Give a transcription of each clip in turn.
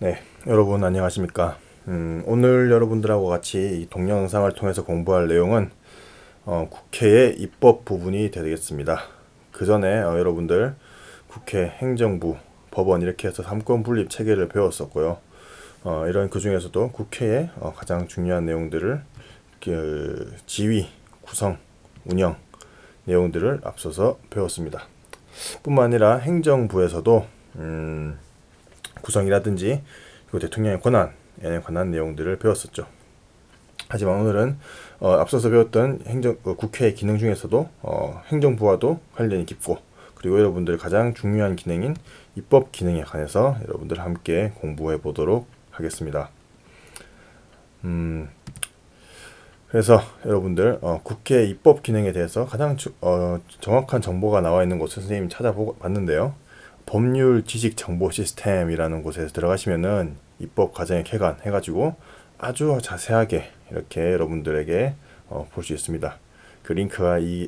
네, 여러분 안녕하십니까? 오늘 여러분들하고 같이 이 동영상을 통해서 공부할 내용은 국회의 입법 부분이 되겠습니다. 그 전에 여러분들 국회, 행정부, 법원 이렇게 해서 삼권 분립 체계를 배웠었고요. 이런 그 중에서도 국회의 가장 중요한 내용들을 지위, 구성, 운영 내용들을 앞서서 배웠습니다. 뿐만 아니라 행정부에서도 구성이라든지 그리고 대통령의 권한에 관한 내용들을 배웠었죠. 하지만 오늘은 앞서서 배웠던 국회의 기능 중에서도 행정부와도 관련이 깊고, 그리고 여러분들 가장 중요한 기능인 입법 기능에 관해서 여러분들 함께 공부해 보도록 하겠습니다. 그래서 여러분들 국회 입법 기능에 대해서 가장 정확한 정보가 나와 있는 곳을 선생님이 찾아봤는데요. 법률 지식 정보 시스템이라는 곳에 들어가시면은 입법 과정의 쾌관 해가지고 아주 자세하게 이렇게 여러분들에게 볼 수 있습니다. 그 링크가 이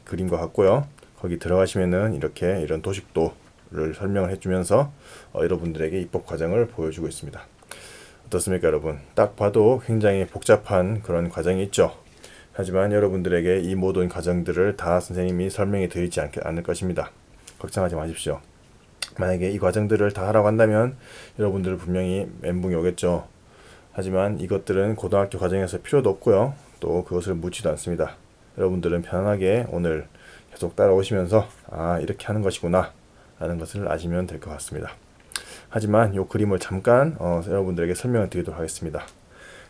그림과 같고요. 거기 들어가시면은 이렇게 이런 도식도를 설명을 해주면서 여러분들에게 입법 과정을 보여주고 있습니다. 어떻습니까, 여러분? 딱 봐도 굉장히 복잡한 그런 과정이 있죠. 하지만 여러분들에게 이 모든 과정들을 다 선생님이 설명해 드리지 않을 것입니다. 걱정하지 마십시오. 만약에 이 과정들을 다 하라고 한다면 여러분들 분명히 멘붕이 오겠죠. 하지만 이것들은 고등학교 과정에서 필요도 없고요. 또 그것을 묻지도 않습니다. 여러분들은 편안하게 오늘 계속 따라오시면서 이렇게 하는 것이구나 라는 것을 아시면 될 것 같습니다. 하지만 이 그림을 잠깐 여러분들에게 설명을 드리도록 하겠습니다.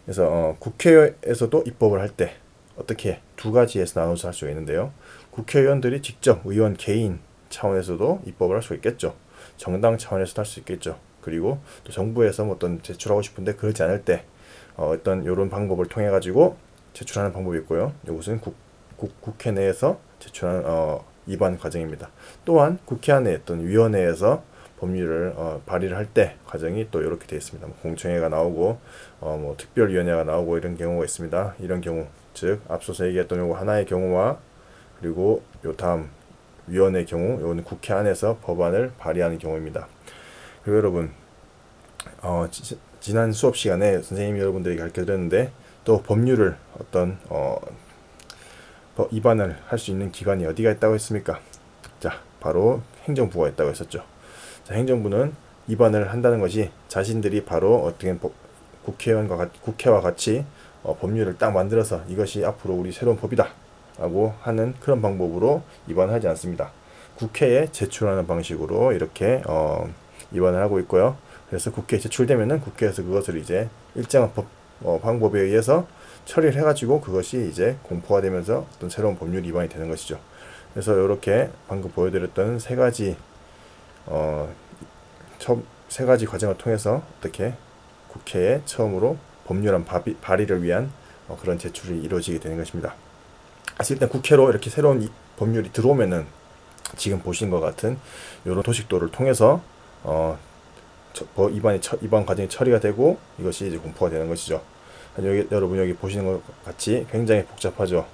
그래서 국회에서도 입법을 할 때 어떻게 두 가지에서 나눠서 할 수가 있는데요. 국회의원들이 직접 의원 개인 차원에서도 입법을 할 수 있겠죠. 정당 차원에서도 할 수 있겠죠. 그리고 또 정부에서 어떤 제출하고 싶은데 그러지 않을 때 어떤 이런 방법을 통해 가지고 제출하는 방법이 있고요. 이것은 국회 내에서 제출하는 입안 과정입니다. 또한 국회 안에 어떤 위원회에서 법률을 발의를 할 때 과정이 또 이렇게 되어 있습니다. 공청회가 나오고 뭐 특별위원회가 나오고 이런 경우가 있습니다. 이런 경우, 즉 앞서서 얘기했던 요거 하나의 경우와 그리고 요 다음 위원회 경우, 요거는 국회 안에서 법안을 발의하는 경우입니다. 그리고 여러분 지난 수업 시간에 선생님이 여러분들에게 가르쳐 드렸는데, 또 법률을 어떤 입안을 할 수 있는 기관이 어디가 있다고 했습니까? 자, 바로 행정부가 있다고 했었죠. 자, 행정부는 입안을 한다는 것이 자신들이 바로 어떻게 국회와 같이 법률을 딱 만들어서 이것이 앞으로 우리 새로운 법이다 라고 하는 그런 방법으로 입안하지 않습니다. 국회에 제출하는 방식으로 이렇게 입안을 하고 있고요. 그래서 국회에 제출되면은 국회에서 그것을 이제 일정한 방법에 의해서 처리를 해가지고 그것이 이제 공포가 되면서 어떤 새로운 법률 입안이 되는 것이죠. 그래서 이렇게 방금 보여드렸던 세 가지 과정을 통해서 어떻게 국회에 처음으로 법률안 발의를 위한 그런 제출이 이루어지게 되는 것입니다. 일단 국회로 이렇게 새로운 법률이 들어오면은 지금 보신 것 같은 이런 도식도를 통해서 입안 과정이 처리가 되고 이것이 이제 공포가 되는 것이죠. 여러분 여기 보시는 것 같이 굉장히 복잡하죠.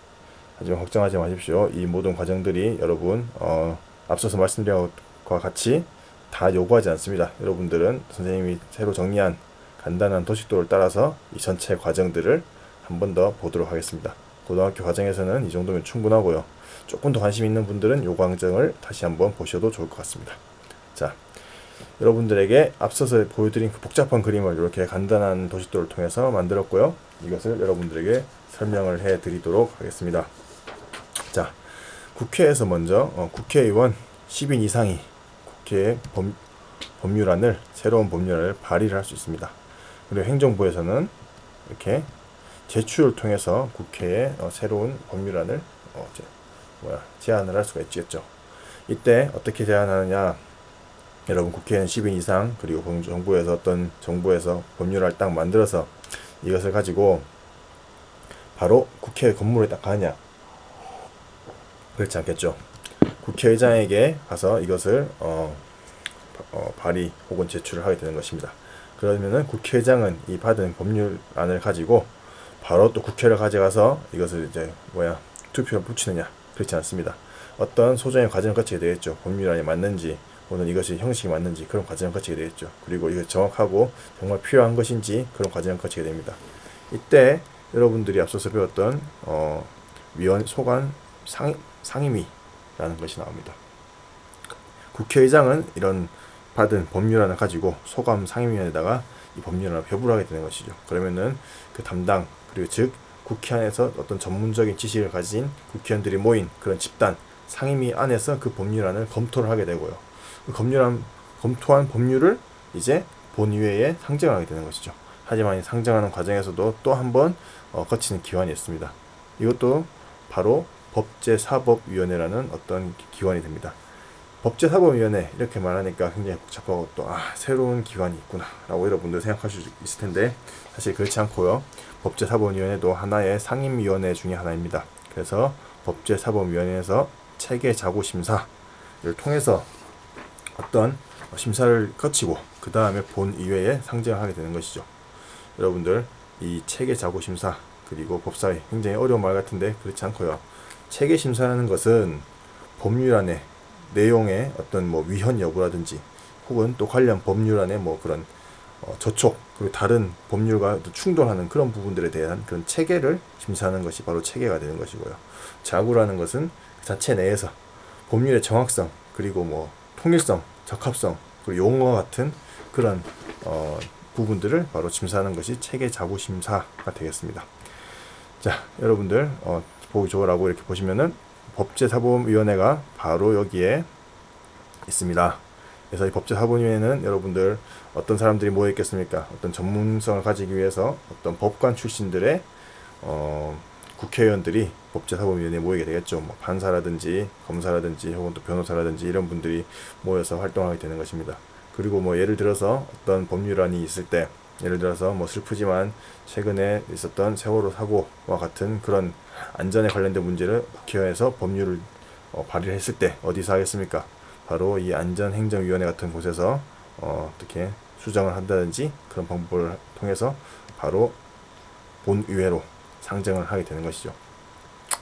하지만 걱정하지 마십시오. 이 모든 과정들이 여러분 앞서서 말씀드린 것과 같이 다 요구하지 않습니다. 여러분들은 선생님이 새로 정리한 간단한 도식도를 따라서 이 전체 과정들을 한 번 더 보도록 하겠습니다. 고등학교 과정에서는 이 정도면 충분하고요. 조금 더 관심 있는 분들은 요 과정을 다시 한번 보셔도 좋을 것 같습니다. 자, 여러분들에게 앞서서 보여드린 그 복잡한 그림을 이렇게 간단한 도식도를 통해서 만들었고요. 이것을 여러분들에게 설명을 해 드리도록 하겠습니다. 자, 국회에서 먼저 국회의원 10인 이상이 국회의 새로운 법률을 발의를 할 수 있습니다. 그리고 행정부에서는 이렇게 제출을 통해서 국회에 새로운 법률안을 제안을 할 수가 있겠죠. 이때 어떻게 제안하느냐? 여러분 국회의원 10인 이상 그리고 정부에서 법률을 딱 만들어서 이것을 가지고 바로 국회 건물에 딱 가느냐? 그렇지 않겠죠. 국회의장에게 가서 이것을 발의 혹은 제출을 하게 되는 것입니다. 그러면은 국회의장은 이 받은 법률안을 가지고 바로 또 국회를 가져가서 이것을 이제 투표를 붙이느냐? 그렇지 않습니다. 어떤 소정의 과정을 거치게 되겠죠. 법률안이 맞는지 또는 이것이 형식이 맞는지 그런 과정을 거치게 되겠죠. 그리고 이게 정확하고 정말 필요한 것인지 그런 과정을 거치게 됩니다. 이때 여러분들이 앞서서 배웠던 소관 상임위라는 것이 나옵니다. 국회의장은 이런 받은 법률안을 가지고 소관 상임위원회에다가 이 법률안을 배부를 하게 되는 것이죠. 그러면은 그 담당, 그리고 즉 국회 안에서 어떤 전문적인 지식을 가진 국회의원들이 모인 그런 집단 상임위 안에서 그 법률안을 검토를 하게 되고요. 그 검토한 법률을 이제 본의회에 상정하게 되는 것이죠. 하지만 이 상정하는 과정에서도 또 한 번 거치는 기관이 있습니다. 이것도 바로 법제사법위원회라는 어떤 기관이 됩니다. 법제사법위원회 이렇게 말하니까 굉장히 복잡하고 또 새로운 기관이 있구나 라고 여러분들 생각하실 수 있을 텐데, 사실 그렇지 않고요. 법제사법위원회도 하나의 상임위원회 중에 하나입니다. 그래서 법제사법위원회에서 체계자구심사를 통해서 어떤 심사를 거치고 그 다음에 본의회에 상정하게 되는 것이죠. 여러분들 이 체계자구심사 그리고 법사위, 굉장히 어려운 말 같은데 그렇지 않고요. 체계심사라는 것은 법률안의 내용의 어떤 위헌 여부라든지 혹은 또 관련 법률안의 그런 저촉, 그리고 다른 법률과 충돌하는 그런 부분들에 대한 그런 체계를 심사하는 것이 바로 체계가 되는 것이고요. 자구라는 것은 그 자체 내에서 법률의 정확성, 그리고 통일성, 적합성, 그리고 용어와 같은 그런 부분들을 바로 심사하는 것이 체계자구심사가 되겠습니다. 자, 여러분들 보기 좋으라고 이렇게 보시면은 법제사법위원회가 바로 여기에 있습니다. 그래서 이 법제사법위원회는 여러분들 어떤 사람들이 모여 있겠습니까? 어떤 전문성을 가지기 위해서 어떤 법관 출신들의 국회의원들이 법제사법위원회에 모이게 되겠죠. 판사라든지 검사라든지 혹은 또 변호사라든지 이런 분들이 모여서 활동하게 되는 것입니다. 그리고 예를 들어서 어떤 법률안이 있을 때, 예를 들어서 슬프지만 최근에 있었던 세월호 사고와 같은 그런 안전에 관련된 문제를 국회에서 법률을 발의를 했을 때 어디서 하겠습니까? 바로 이 안전행정위원회 같은 곳에서 어떻게 수정을 한다든지 그런 방법을 통해서 바로 본의회로 상정을 하게 되는 것이죠.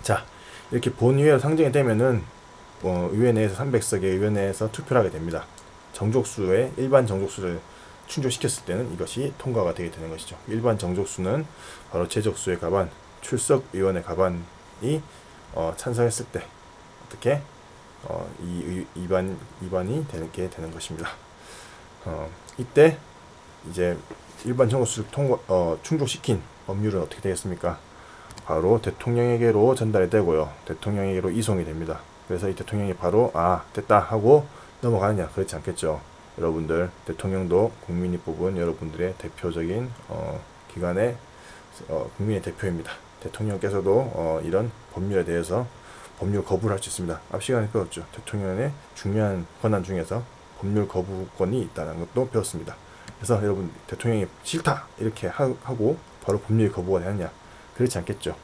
자, 이렇게 본의회로 상정이 되면은 의회 내에서 300석의 의회 내에서 투표를 하게 됩니다. 정족수의 일반 정족수를 충족시켰을 때는 이것이 통과가 되게 되는 것이죠. 일반 정족수는 바로 제적수의 가반, 출석의원의 가반이 찬성했을 때 어떻게 이 위반이 되게 되는 것입니다. 이때 이제 일반 정족수를 충족시킨 법률은 어떻게 되겠습니까? 바로 대통령에게로 전달이 되고요. 대통령에게로 이송이 됩니다. 그래서 이 대통령이 바로 됐다 하고 넘어가느냐? 그렇지 않겠죠. 여러분들 대통령도 국민이 뽑은 여러분들의 대표적인 기관의 국민의 대표입니다. 대통령께서도 이런 법률에 대해서 법률 거부를 할 수 있습니다. 앞 시간에 배웠죠. 대통령의 중요한 권한 중에서 법률 거부권이 있다는 것도 배웠습니다. 그래서 여러분 대통령이 싫다 이렇게 하고 바로 법률 거부가 되느냐? 그렇지 않겠죠.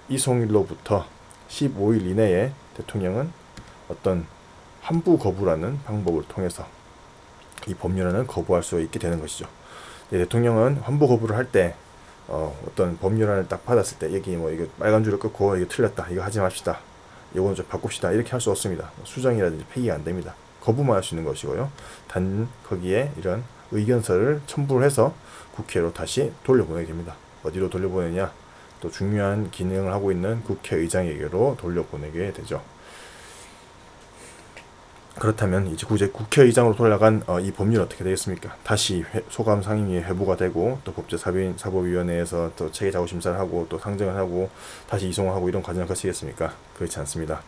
이송일로부터 15일 이내에 대통령은 어떤 환부 거부라는 방법을 통해서 이 법률안을 거부할 수 있게 되는 것이죠. 대통령은 환부 거부를 할 때 어떤 법률안을 딱 받았을 때 여기 이거 빨간 줄을 끊고 이거 틀렸다, 이거 하지 맙시다, 이거는 좀 바꿉시다 이렇게 할 수 없습니다. 수정이라든지 폐기가 안 됩니다. 거부만 할 수 있는 것이고요. 단 거기에 이런 의견서를 첨부를 해서 국회로 다시 돌려보내게 됩니다. 어디로 돌려보내냐? 또 중요한 기능을 하고 있는 국회의장에게로 돌려보내게 되죠. 그렇다면 이제 국회의장으로 돌아간 이 법률은 어떻게 되겠습니까? 다시 소감 상임위에 회부가 되고 또 법제사법위원회에서 또 체계자구심사를 하고 또 상정을 하고 다시 이송을 하고 이런 과정을 거치겠습니까? 그렇지 않습니다.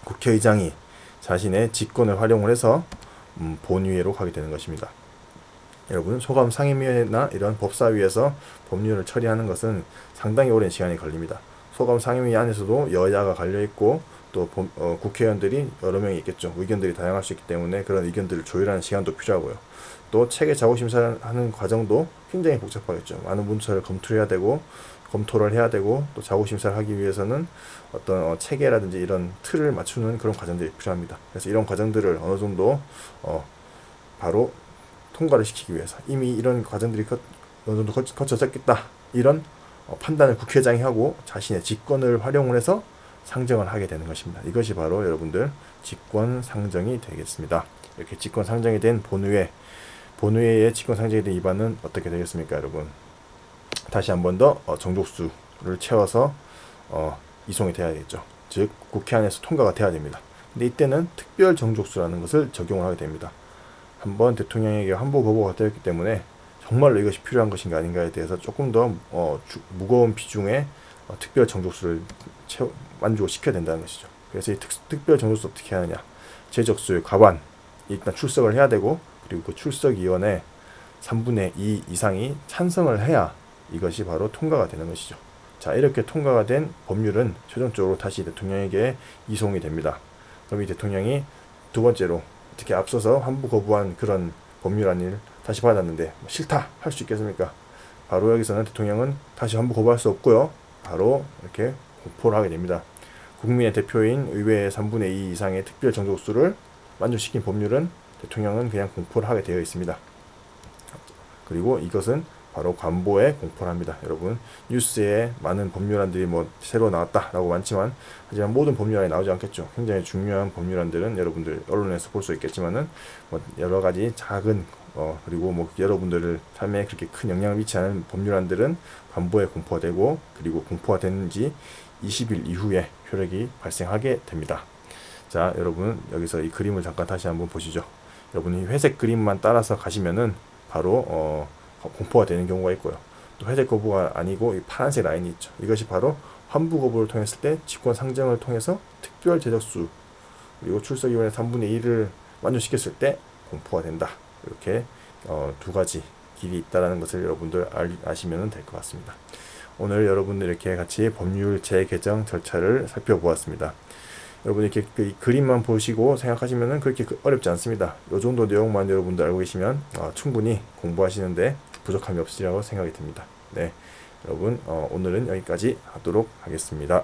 국회의장이 자신의 직권을 활용을 해서 본위회로 가게 되는 것입니다. 여러분, 소감 상임위나 이런 법사위에서 법률을 처리하는 것은 상당히 오랜 시간이 걸립니다. 소감 상임위 안에서도 여야가 갈려있고 또 국회의원들이 여러 명이 있겠죠. 의견들이 다양할 수 있기 때문에 그런 의견들을 조율하는 시간도 필요하고요. 또 체계 자구심사를 하는 과정도 굉장히 복잡하겠죠. 많은 문서를 검토를 해야 되고 또 자구심사를 하기 위해서는 어떤 체계라든지 이런 틀을 맞추는 그런 과정들이 필요합니다. 그래서 이런 과정들을 어느 정도 바로 통과를 시키기 위해서 이미 이런 과정들이 어느 정도 거쳐졌겠다, 이런 판단을 국회의장이 하고 자신의 직권을 활용을 해서 상정을 하게 되는 것입니다. 이것이 바로 여러분들 직권 상정이 되겠습니다. 이렇게 직권 상정이 된 본위에 직권 상정이 된 위반은 어떻게 되겠습니까, 여러분? 다시 한 번 더 정족수를 채워서 이송이 돼야 되겠죠. 즉 국회 안에서 통과가 돼야 됩니다. 근데 이때는 특별 정족수라는 것을 적용을 하게 됩니다. 한번 대통령에게 환부 거부가 되었기 때문에 정말로 이것이 필요한 것인가 아닌가에 대해서 조금 더 무거운 비중의 특별 정족수를 만족시켜야 된다는 것이죠. 그래서 이 특별 정족수 어떻게 하느냐? 제적수의 과반 일단 출석을 해야 되고, 그리고 그 출석위원회 3분의 2 이상이 찬성을 해야 이것이 바로 통과가 되는 것이죠. 자, 이렇게 통과가 된 법률은 최종적으로 다시 대통령에게 이송이 됩니다. 그럼 이 대통령이 두 번째로 어떻게 앞서서 환부 거부한 그런 법률안을 다시 받았는데 싫다 할 수 있겠습니까? 바로 여기서는 대통령은 다시 환부 거부할 수 없고요. 바로 이렇게 공포를 하게 됩니다. 국민의 대표인 의회의 3분의 2 이상의 특별 정족수를 만족시킨 법률은 대통령은 그냥 공포를 하게 되어 있습니다. 그리고 이것은 바로 관보에 공포를 합니다. 여러분, 뉴스에 많은 법률안들이 새로 나왔다라고 많지만, 하지만 모든 법률안이 나오지 않겠죠. 굉장히 중요한 법률안들은 여러분들 언론에서 볼 수 있겠지만은 여러 가지 작은 그리고 여러분들을 삶에 그렇게 큰 영향을 미치지 않은 법률안들은 관보에 공포가 되고, 그리고 공포가 된 지 20일 이후에 효력이 발생하게 됩니다. 자, 여러분, 여기서 이 그림을 잠깐 다시 한번 보시죠. 여러분이 회색 그림만 따라서 가시면은 바로 공포가 되는 경우가 있고요. 또 회색 거부가 아니고 이 파란색 라인이 있죠. 이것이 바로 환부 거부를 통했을 때 직권 상정을 통해서 특별 제적수 그리고 출석위원회 3분의 1을 만족시켰을 때 공포가 된다. 이렇게 두 가지 길이 있다라는 것을 여러분들 아시면 될 것 같습니다. 오늘 여러분들 이렇게 같이 법률 재개정 절차를 살펴보았습니다. 여러분 이렇게 그 그림만 보시고 생각하시면은 그렇게 어렵지 않습니다. 이 정도 내용만 여러분들 알고 계시면 충분히 공부하시는데 부족함이 없으리라고 생각이 듭니다. 네, 여러분 오늘은 여기까지 하도록 하겠습니다.